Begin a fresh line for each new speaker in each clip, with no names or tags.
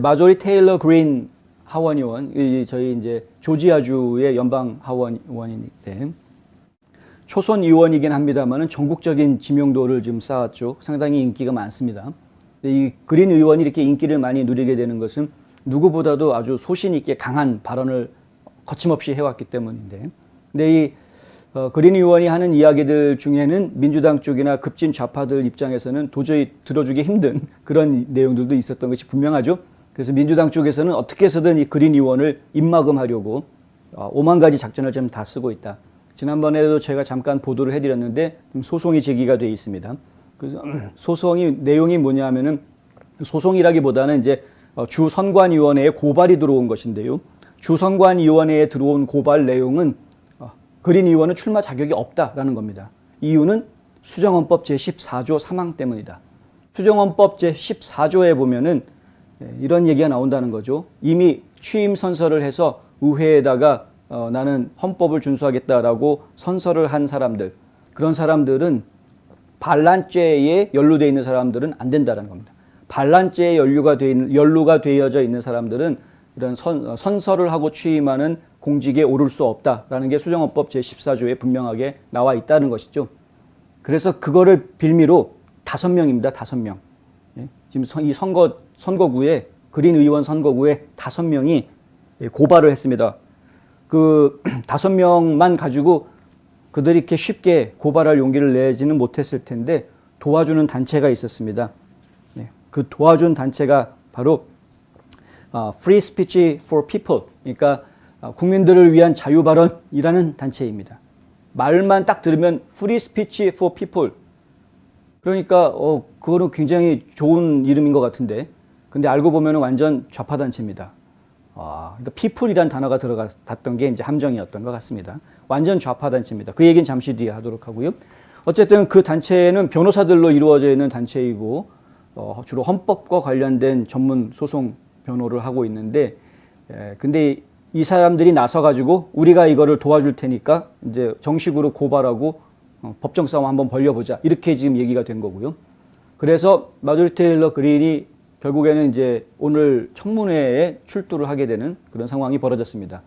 마조리 테일러 그린 하원 의원, 저희 이제 조지아주의 연방 하원 의원인데 초선 의원이긴 합니다만은 전국적인 지명도를 지금 쌓았죠. 상당히 인기가 많습니다. 이 그린 의원이 이렇게 인기를 많이 누리게 되는 것은 누구보다도 아주 소신 있게 강한 발언을 거침없이 해왔기 때문인데, 근데 이 그린 의원이 하는 이야기들 중에는 민주당 쪽이나 급진 좌파들 입장에서는 도저히 들어주기 힘든 그런 내용들도 있었던 것이 분명하죠. 그래서 민주당 쪽에서는 어떻게 해서든 이 그린 의원을 입막음하려고 5만 가지 작전을 좀 다 쓰고 있다. 지난번에도 제가 잠깐 보도를 해드렸는데 소송이 제기가 되어 있습니다. 그래서 소송이 내용이 뭐냐면은 소송이라기보다는 이제 주선관위원회에 고발이 들어온 것인데요. 주선관위원회에 들어온 고발 내용은 그린 의원은 출마 자격이 없다라는 겁니다. 이유는 수정헌법 제14조 3항 때문이다. 수정헌법 제14조에 보면은 이런 얘기가 나온다는 거죠. 이미 취임 선서를 해서 의회에다가 나는 헌법을 준수하겠다라고 선서를 한 사람들, 그런 사람들은 반란죄에 연루되어 있는 사람들은 안 된다는 겁니다. 반란죄에 연루가 되어져 있는 사람들은 이런 선서를 하고 취임하는 공직에 오를 수 없다라는 게 수정헌법 제14조에 분명하게 나와 있다는 것이죠. 그래서 그거를 빌미로 5명입니다. 5명. 지금 이 선거구에 그린 의원 선거구에 5명이 고발을 했습니다. 그 5명만 가지고 그들이 이렇게 쉽게 고발할 용기를 내지는 못했을 텐데 도와주는 단체가 있었습니다. 그 도와준 단체가 바로 Free Speech for People, 그러니까 국민들을 위한 자유 발언이라는 단체입니다. 말만 딱 들으면 Free Speech for People. 그러니까 그거는 굉장히 좋은 이름인 것 같은데, 근데 알고 보면 완전 좌파 단체입니다. 그러니까 people이란 단어가 들어갔던 게 이제 함정이었던 것 같습니다. 완전 좌파 단체입니다. 그 얘기는 잠시 뒤에 하도록 하고요. 어쨌든 그 단체는 변호사들로 이루어져 있는 단체이고 주로 헌법과 관련된 전문 소송 변호를 하고 있는데, 근데 이 사람들이 나서 가지고 우리가 이거를 도와줄 테니까 이제 정식으로 고발하고 법정 싸움 한번 벌려보자, 이렇게 지금 얘기가 된 거고요. 그래서 마조리 테일러 그린이 결국에는 이제 오늘 청문회에 출두를 하게 되는 그런 상황이 벌어졌습니다.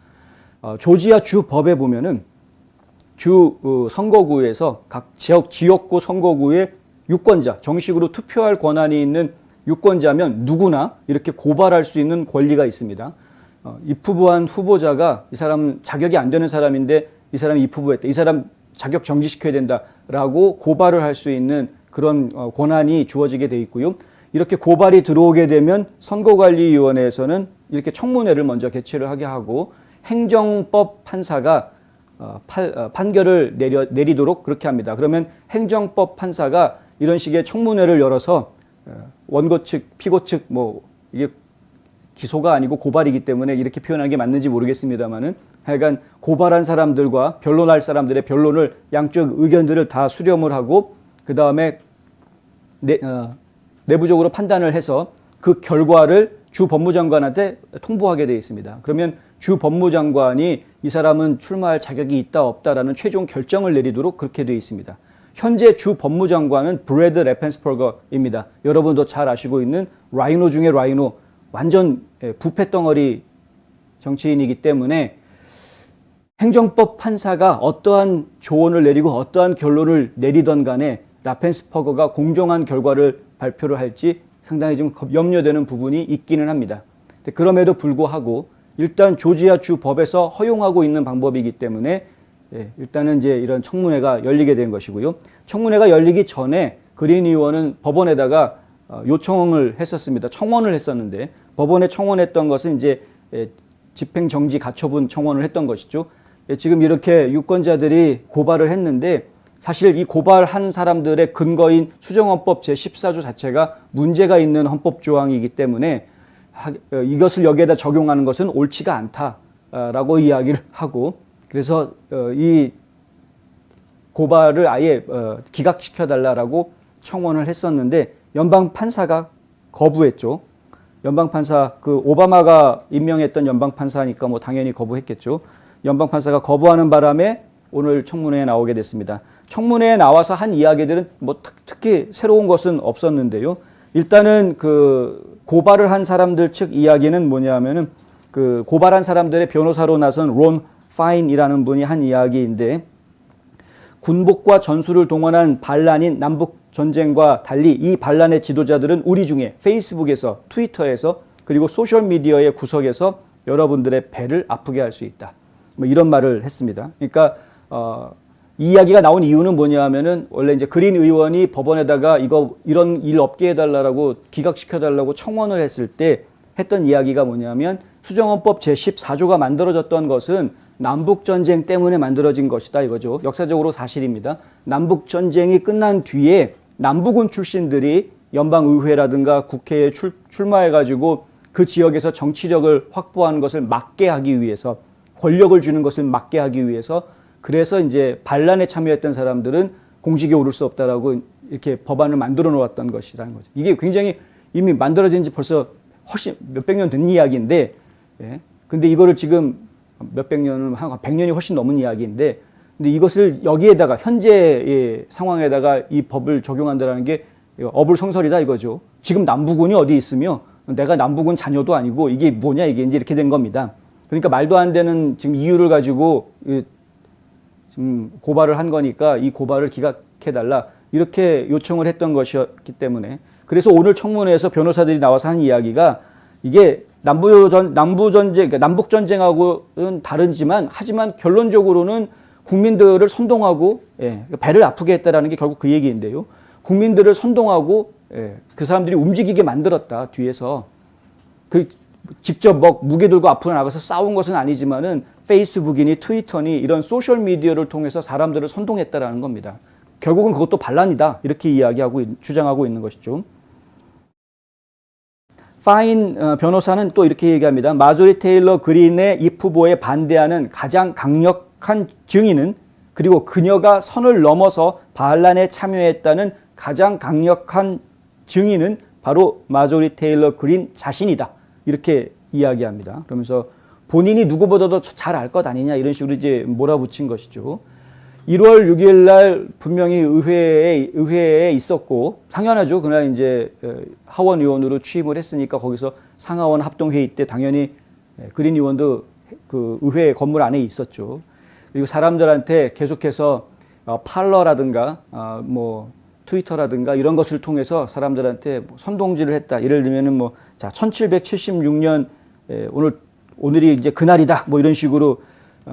조지아 주 법에 보면은 주 선거구에서 각 지역구 선거구의 유권자, 정식으로 투표할 권한이 있는 유권자면 누구나 이렇게 고발할 수 있는 권리가 있습니다. 입후보한 후보자가 이 사람 자격이 안 되는 사람인데 이 사람이 입후보했다, 이 사람 자격 정지시켜야 된다라고 고발을 할 수 있는 그런 권한이 주어지게 돼 있고요. 이렇게 고발이 들어오게 되면 선거관리위원회에서는 이렇게 청문회를 먼저 개최를 하게 하고 행정법 판사가 판결을 내리도록 그렇게 합니다. 그러면 행정법 판사가 이런 식의 청문회를 열어서 원고 측, 피고 측, 이게 기소가 아니고 고발이기 때문에 이렇게 표현하는 게 맞는지 모르겠습니다만은 하여간 고발한 사람들과 변론할 사람들의 변론을 양쪽 의견들을 다 수렴을 하고 그 다음에 내부적으로 판단을 해서 그 결과를 주 법무장관한테 통보하게 되어 있습니다. 그러면 주 법무장관이 이 사람은 출마할 자격이 있다 없다라는 최종 결정을 내리도록 그렇게 되어 있습니다. 현재 주 법무장관은 브래드 래펜스버거입니다. 여러분도 잘 아시고 있는 라이노 중에 라이노, 완전 부패덩어리 정치인이기 때문에 행정법 판사가 어떠한 조언을 내리고 어떠한 결론을 내리던 간에 래펜스버거가 공정한 결과를 발표를 할지 상당히 좀 염려되는 부분이 있기는 합니다. 그럼에도 불구하고 일단 조지아 주 법에서 허용하고 있는 방법이기 때문에 일단은 이제 이런 청문회가 열리게 된 것이고요. 청문회가 열리기 전에 그린 의원은 법원에다가 요청을 했었습니다. 청원을 했었는데 법원에 청원했던 것은 이제 집행정지 가처분 청원을 했던 것이죠. 지금 이렇게 유권자들이 고발을 했는데 사실 이 고발한 사람들의 근거인 수정헌법 제14조 자체가 문제가 있는 헌법 조항이기 때문에 이것을 여기에다 적용하는 것은 옳지가 않다라고 이야기를 하고, 그래서 이 고발을 아예 기각시켜달라고 청원을 했었는데 연방 판사가 거부했죠. 연방 판사, 그 오바마가 임명했던 연방 판사니까 당연히 거부했겠죠. 연방 판사가 거부하는 바람에 오늘 청문회에 나오게 됐습니다. 청문회에 나와서 한 이야기들은 특히 새로운 것은 없었는데요. 일단은 그 고발을 한 사람들 측 이야기는 뭐냐면은 그 고발한 사람들의 변호사로 나선 론 파인이라는 분이 한 이야기인데, 군복과 전술을 동원한 반란인 남북 전쟁과 달리 이 반란의 지도자들은 우리 중에 페이스북에서, 트위터에서, 그리고 소셜미디어의 구석에서 여러분들의 배를 아프게 할 수 있다. 뭐 이런 말을 했습니다. 그러니까 이 이야기가 나온 이유는 뭐냐 하면은, 원래 이제 그린 의원이 법원에다가 이런 일 없게 해달라고 기각시켜달라고 청원을 했을 때 했던 이야기가 뭐냐면, 수정헌법 제14조가 만들어졌던 것은 남북전쟁 때문에 만들어진 것이다 이거죠. 역사적으로 사실입니다. 남북전쟁이 끝난 뒤에 남부군 출신들이 연방의회라든가 국회에 출마해가지고 그 지역에서 정치력을 확보하는 것을 막게 하기 위해서, 권력을 주는 것을 막게 하기 위해서, 그래서 이제 반란에 참여했던 사람들은 공직에 오를 수 없다라고 이렇게 법안을 만들어 놓았던 것이라는 거죠. 이게 굉장히 이미 만들어진 지 벌써 훨씬 몇백 년 된 이야기인데, 예. 근데 이거를 지금 몇백 년은 한 100년이 훨씬 넘은 이야기인데, 근데 이것을 여기에다가 현재의 상황에다가 이 법을 적용한다는 게 어불성설이다 이거죠. 지금 남부군이 어디 있으며 내가 남부군 자녀도 아니고 이게 뭐냐 이게 이제 이렇게 된 겁니다. 그러니까 말도 안 되는 지금 이유를 가지고 지금 고발을 한 거니까 이 고발을 기각해달라 이렇게 요청을 했던 것이었기 때문에, 그래서 오늘 청문회에서 변호사들이 나와서 한 이야기가, 이게 남북전쟁, 그러니까 남북전쟁하고는 다르지만, 하지만 결론적으로는 국민들을 선동하고, 예, 배를 아프게 했다라는 게 결국 그 얘기인데요. 국민들을 선동하고, 예, 그 사람들이 움직이게 만들었다, 뒤에서. 그 직접 뭐 무기 들고 앞으로 나가서 싸운 것은 아니지만은 페이스북이니 트위터니 이런 소셜미디어를 통해서 사람들을 선동했다라는 겁니다. 결국은 그것도 반란이다, 이렇게 이야기하고 주장하고 있는 것이죠. 파인 변호사는 또 이렇게 얘기합니다. 마조리 테일러 그린의 이 후보에 반대하는 가장 강력한 증인은, 그리고 그녀가 선을 넘어서 반란에 참여했다는 가장 강력한 증인은 바로 마조리 테일러 그린 자신이다, 이렇게 이야기합니다. 그러면서 본인이 누구보다도 잘 알 것 아니냐, 이런 식으로 이제 몰아붙인 것이죠. 1월 6일 날 분명히 의회에 있었고, 당연하죠. 그날 이제 하원 의원으로 취임을 했으니까 거기서 상하원 합동회의 때 당연히 그린 의원도 그 의회 건물 안에 있었죠. 그리고 사람들한테 계속해서 팔러라든가 뭐 트위터라든가 이런 것을 통해서 사람들한테 선동질을 했다. 예를 들면은 뭐, 자, 1776년 오늘이 이제 그날이다, 뭐 이런 식으로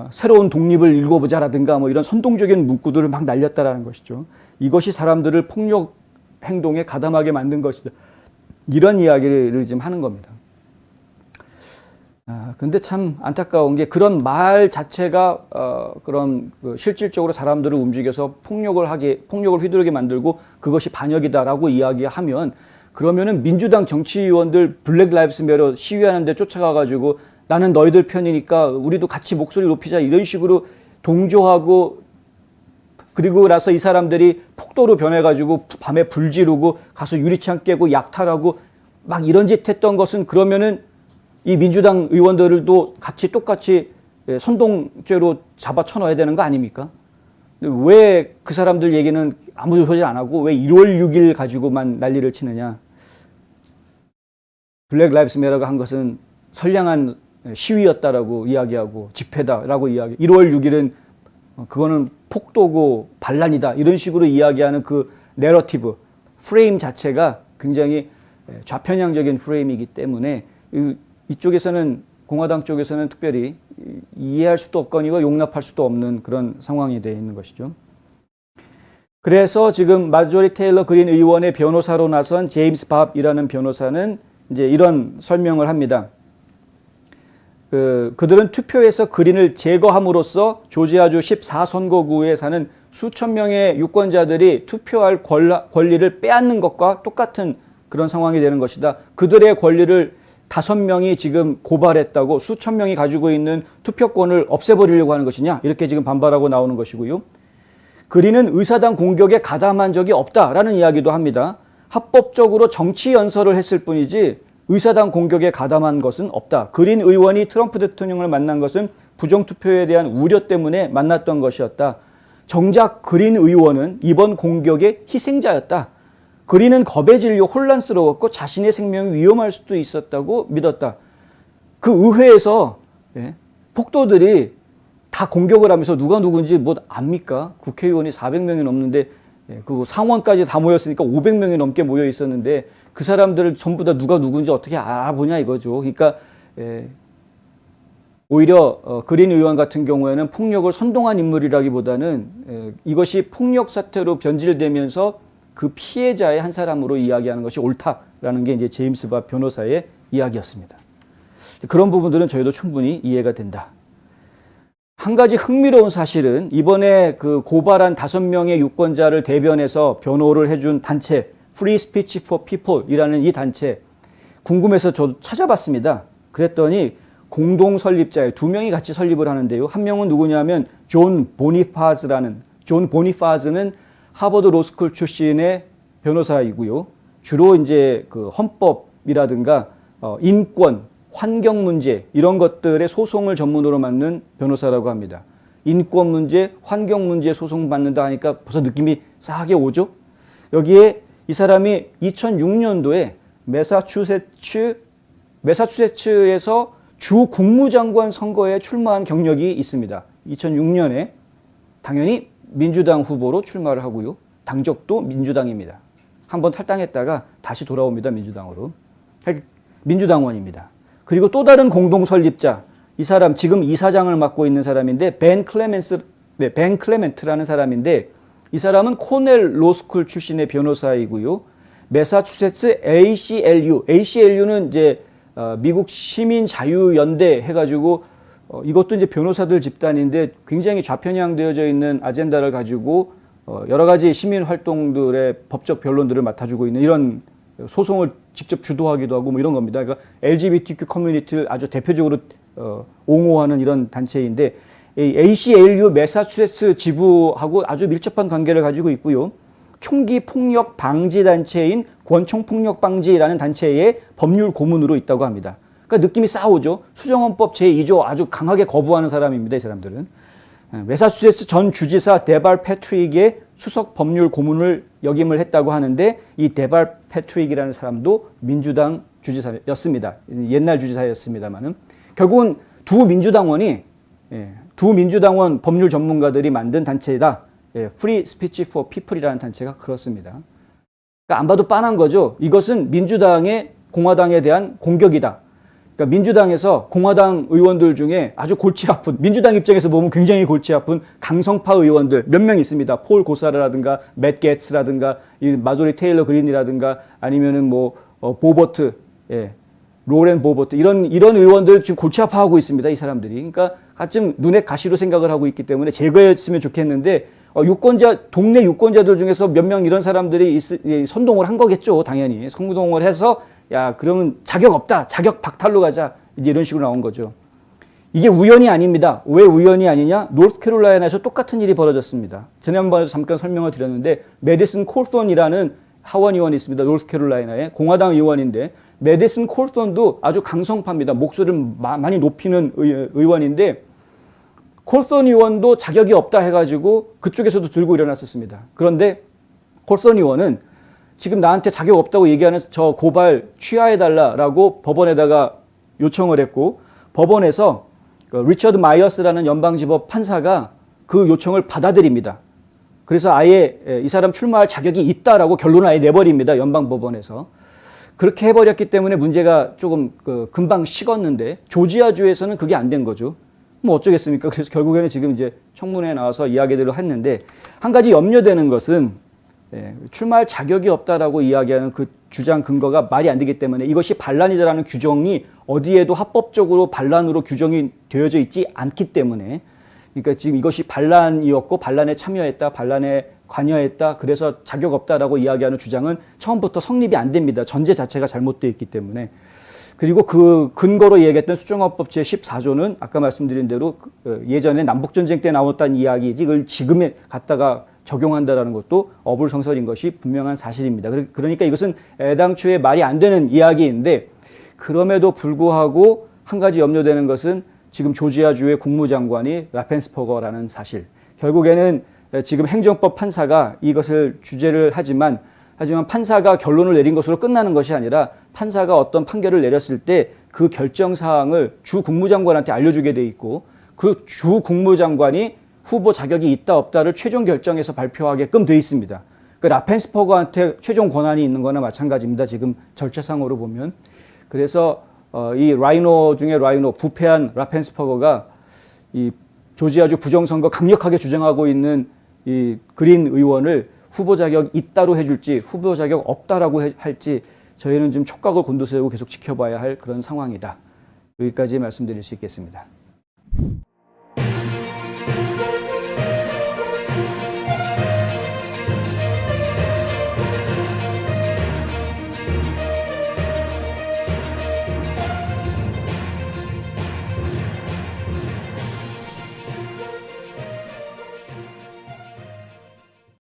새로운 독립을 읽어보자라든가 뭐 이런 선동적인 문구들을 막 날렸다라는 것이죠. 이것이 사람들을 폭력 행동에 가담하게 만든 것이다, 이런 이야기를 지금 하는 겁니다. 근데 참 안타까운 게, 그런 말 자체가 그런 실질적으로 사람들을 움직여서 폭력을 휘두르게 만들고 그것이 반역이다라고 이야기하면, 그러면은 민주당 정치의원들 블랙 라이브스 매터 시위하는데 쫓아가가지고 나는 너희들 편이니까 우리도 같이 목소리 높이자, 이런 식으로 동조하고, 그리고 나서 이 사람들이 폭도로 변해가지고 밤에 불 지르고 가서 유리창 깨고 약탈하고 막 이런 짓 했던 것은, 그러면은 이 민주당 의원들도 같이 똑같이 선동죄로 잡아 쳐넣어야 되는 거 아닙니까? 왜 그 사람들 얘기는 아무 소리 안 하고 왜 1월 6일 가지고만 난리를 치느냐. 블랙 라이브스 매터가 한 것은 선량한 시위였다라고 이야기하고 집회다라고 이야기, 1월 6일은 그거는 폭도고 반란이다, 이런 식으로 이야기하는 그 내러티브, 프레임 자체가 굉장히 좌편향적인 프레임이기 때문에 이쪽에서는, 공화당 쪽에서는 특별히 이해할 수도 없거니와 용납할 수도 없는 그런 상황이 되어 있는 것이죠. 그래서 지금 마조리 테일러 그린 의원의 변호사로 나선 제임스 밥이라는 변호사는 이제 이런 설명을 합니다. 그들은 투표에서 그린을 제거함으로써 조지아주 14선거구에 사는 수천 명의 유권자들이 투표할 권리를 빼앗는 것과 똑같은 그런 상황이 되는 것이다. 그들의 권리를 5명이 지금 고발했다고 수천 명이 가지고 있는 투표권을 없애버리려고 하는 것이냐, 이렇게 지금 반발하고 나오는 것이고요. 그린은 의사당 공격에 가담한 적이 없다라는 이야기도 합니다. 합법적으로 정치 연설을 했을 뿐이지 의사당 공격에 가담한 것은 없다. 그린 의원이 트럼프 대통령을 만난 것은 부정투표에 대한 우려 때문에 만났던 것이었다. 정작 그린 의원은 이번 공격의 희생자였다. 그리는 겁에 질려 혼란스러웠고 자신의 생명이 위험할 수도 있었다고 믿었다. 그 의회에서 폭도들이 다 공격을 하면서 누가 누군지 뭐 압니까? 국회의원이 400명이 넘는데 그 상원까지 다 모였으니까 500명이 넘게 모여 있었는데 그 사람들을 전부 다 누가 누군지 어떻게 알아보냐 이거죠. 그러니까 오히려 그린 의원 같은 경우에는 폭력을 선동한 인물이라기보다는 이것이 폭력 사태로 변질되면서 그 피해자의 한 사람으로 이야기하는 것이 옳다라는 게 이제 제임스 바 변호사의 이야기였습니다. 그런 부분들은 저희도 충분히 이해가 된다. 한 가지 흥미로운 사실은 이번에 그 고발한 5명의 유권자를 대변해서 변호를 해준 단체 Free Speech for People이라는 이 단체 궁금해서 저도 찾아봤습니다. 그랬더니 공동 설립자에 2명이 같이 설립을 하는데요. 한 명은 누구냐면 존 보니파즈는 하버드 로스쿨 출신의 변호사이고요. 주로 이제 그 헌법이라든가 인권, 환경 문제 이런 것들의 소송을 전문으로 맡는 변호사라고 합니다. 인권 문제, 환경 문제 소송 받는다 하니까 벌써 느낌이 싸하게 오죠. 여기에 이 사람이 2006년도에 매사추세츠에서 주 국무장관 선거에 출마한 경력이 있습니다. 2006년에 당연히 민주당 후보로 출마를 하고요. 당적도 민주당입니다. 한번 탈당했다가 다시 돌아옵니다. 민주당원입니다. 그리고 또 다른 공동 설립자, 이 사람 지금 이사장을 맡고 있는 사람인데 벤 클레멘트라는 사람인데 이 사람은 코넬 로스쿨 출신의 변호사이고요. 매사추세츠 ACLU는 이제 미국 시민자유연대 해가지고 이것도 이제 변호사들 집단인데 굉장히 좌편향되어져 있는 아젠다를 가지고 여러 가지 시민 활동들의 법적 변론들을 맡아주고 있는 이런 소송을 직접 주도하기도 하고 뭐 이런 겁니다. 그러니까 LGBTQ 커뮤니티를 아주 대표적으로 옹호하는 이런 단체인데 ACLU 매사추세츠 지부하고 아주 밀접한 관계를 가지고 있고요. 총기 폭력 방지 단체인 권총폭력 방지라는 단체의 법률 고문으로 있다고 합니다. 그러니까 느낌이 싸우죠. 수정헌법 제2조 아주 강하게 거부하는 사람입니다. 이 사람들은. 매사추세츠 전 주지사 데발 패트릭의 수석 법률 고문을 역임을 했다고 하는데 이 데발 패트릭이라는 사람도 민주당 주지사였습니다. 옛날 주지사였습니다만은 결국은 두 민주당원 법률 전문가들이 만든 단체다. Free Speech for People이라는 단체가 그렇습니다. 그러니까 안 봐도 뻔한 거죠. 이것은 민주당의 공화당에 대한 공격이다. 그러니까 민주당에서 공화당 의원들 중에 아주 골치 아픈, 민주당 입장에서 보면 굉장히 골치 아픈 강성파 의원들 몇 명 있습니다. 폴 고사르라든가 맷 게츠라든가 이 마조리 테일러 그린이라든가 아니면은 뭐 보버트, 로렌 보버트 이런 의원들 지금 골치 아파하고 있습니다. 이 사람들이. 그러니까 가끔 눈에 가시로 생각을 하고 있기 때문에 제거했으면 좋겠는데 동네 유권자들 중에서 몇 명 이런 사람들이 선동을 한 거겠죠. 당연히 선동을 해서 야 그러면 자격 없다, 자격 박탈로 가자 이제 이런 식으로 나온 거죠. 이게 우연이 아닙니다. 왜 우연이 아니냐? 노스캐롤라이나에서 똑같은 일이 벌어졌습니다. 지난번에 잠깐 설명을 드렸는데 메디슨 콜손이라는 하원 의원이 있습니다. 노스캐롤라이나에 공화당 의원인데 메디슨 콜손도 아주 강성파입니다. 목소리를 많이 높이는 의원인데 콜손 의원도 자격이 없다 해가지고 그쪽에서도 들고 일어났었습니다. 그런데 콜손 의원은 지금 나한테 자격 없다고 얘기하는 저 고발 취하해달라라고 법원에다가 요청을 했고 법원에서 리처드 마이어스라는 연방지법 판사가 그 요청을 받아들입니다. 그래서 아예 이 사람 출마할 자격이 있다라고 결론을 아예 내버립니다. 연방법원에서. 그렇게 해버렸기 때문에 문제가 조금 금방 식었는데 조지아주에서는 그게 안 된 거죠. 뭐 어쩌겠습니까? 그래서 결국에는 지금 이제 청문회에 나와서 이야기들을 했는데 한 가지 염려되는 것은 출마할 자격이 없다라고 이야기하는 그 주장 근거가 말이 안 되기 때문에 이것이 반란이다라는 규정이 어디에도 합법적으로 반란으로 규정이 되어져 있지 않기 때문에 그러니까 지금 이것이 반란이었고 반란에 참여했다, 반란에 관여했다, 그래서 자격 없다라고 이야기하는 주장은 처음부터 성립이 안 됩니다. 전제 자체가 잘못되어 있기 때문에. 그리고 그 근거로 얘기했던 수정헌법 제14조는 아까 말씀드린 대로 예전에 남북전쟁 때 나왔다는 이야기지 그걸 지금에 갖다가 적용한다라는 것도 어불성설인 것이 분명한 사실입니다. 그러니까 이것은 애당초에 말이 안 되는 이야기인데 그럼에도 불구하고 한 가지 염려되는 것은 지금 조지아주의 국무장관이 라펜스퍼거라는 사실. 결국에는 지금 행정법 판사가 이것을 주재를 하지만 하지만 판사가 결론을 내린 것으로 끝나는 것이 아니라 판사가 어떤 판결을 내렸을 때 그 결정 사항을 주 국무장관한테 알려주게 돼 있고 그 주 국무장관이 후보 자격이 있다 없다를 최종 결정해서 발표하게끔 돼 있습니다. 그 라펜스퍼거한테 최종 권한이 있는 거나 마찬가지입니다. 지금 절차상으로 보면. 그래서 이 라이노 중에 라이노, 부패한 라펜스퍼거가 이 조지아주 부정선거 강력하게 주장하고 있는 이 그린 의원을 후보 자격 있다로 해줄지 후보 자격 없다라고 할지 저희는 좀 촉각을 곤두세우고 계속 지켜봐야 할 그런 상황이다. 여기까지 말씀드릴 수 있겠습니다.